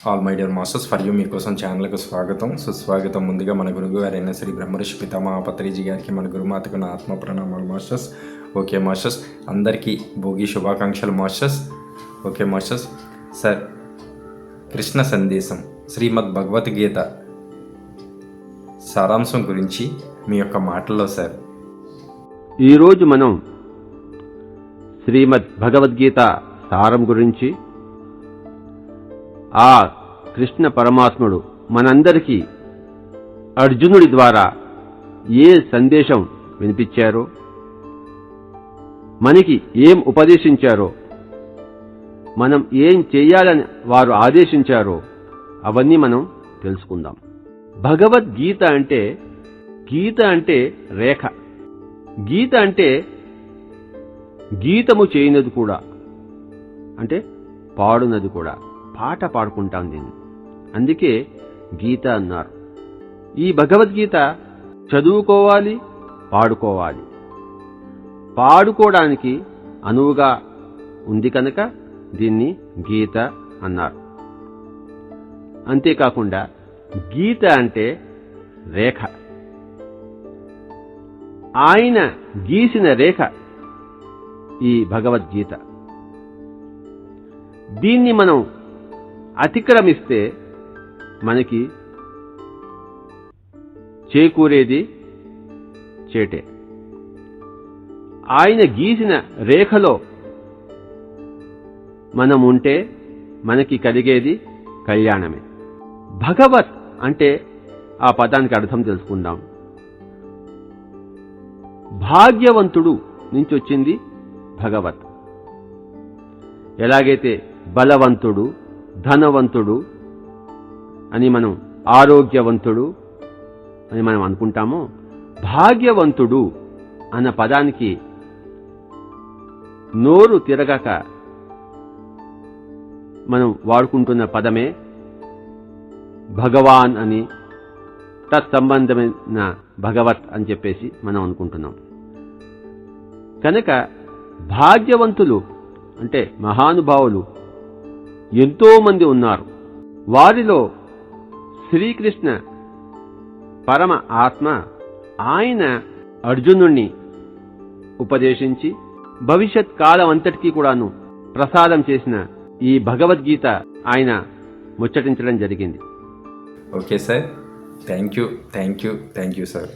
All my dear masters for you మీకోసం ఛానల్కు స్వాగతం సుస్వాగతం. ముందుగా మన గురువు గారైన శ్రీ బ్రహ్మర్షి పితామహ పత్రిజీ గారికి, మన గురుమాతకు నా ఆత్మ ప్రణామాలు మాస్టర్స్. ఓకే మాస్టర్స్, అందరికీ భోగి శుభాకాంక్షలు masters. Okay masters. Sir, Krishna సందేశం శ్రీమద్ భగవద్గీత సారాంశం గురించి మీ యొక్క మాటల్లో సార్. ఈరోజు మనం శ్రీమద్ భగవద్గీత సారం గురించి, ఆ కృష్ణ పరమాత్ముడు మనందరికీ అర్జునుడి ద్వారా ఏ సందేశం వినిపించారో, మనకి ఏం ఉపదేశించారో, మనం ఏం చేయాలని వారు ఆదేశించారో అవన్నీ మనం తెలుసుకుందాం. భగవద్గీత అంటే, గీత అంటే రేఖ, గీత అంటే గీతము చేయనది కూడా, అంటే పాడునది కూడా, పాట పాడుకుంటాం దీన్ని, అందుకే గీత అన్నారు. ఈ భగవద్గీత చదువుకోవాలి, పాడుకోవాలి. పాడుకోవడానికి అనువుగా ఉంది కనుక దీన్ని గీత అన్నారు. అంతేకాకుండా గీత అంటే రేఖ, ఆయన గీసిన రేఖ ఈ భగవద్గీత. దీన్ని మనం అతిక్రమిస్తే మనకి చేకూరేది చేటే. ఆయన గీసిన రేఖలో మనం ఉంటే మనకి కలిగేది కళ్యాణమే. భగవత్ అంటే ఆ పదానికి అర్థం తెలుసుకుందాం. భాగ్యవంతుడు నుంచి వచ్చింది భగవత్. ఎలాగైతే బలవంతుడు, ధనవంతుడు అని మనం, ఆరోగ్యవంతుడు అని మనం అనుకుంటామో, భాగ్యవంతుడు అన్న పదానికి నోరు తిరగక మనం వాడుకుంటున్న పదమే భగవాన్ అని, తత్సంబంధమైన భగవత్ అని చెప్పేసి మనం అనుకుంటున్నాం. కనుక భాగ్యవంతులు అంటే మహానుభావులు ఎంతో మంది ఉన్నారు. వారిలో శ్రీకృష్ణ పరమ ఆత్మ ఆయన అర్జునుణ్ణి ఉపదేశించి భవిష్యత్ కాలం అంతటికీ కూడాను ప్రసాదం చేసిన ఈ భగవద్గీత ఆయన ముచ్చటించడం జరిగింది. Okay sir, thank you sir.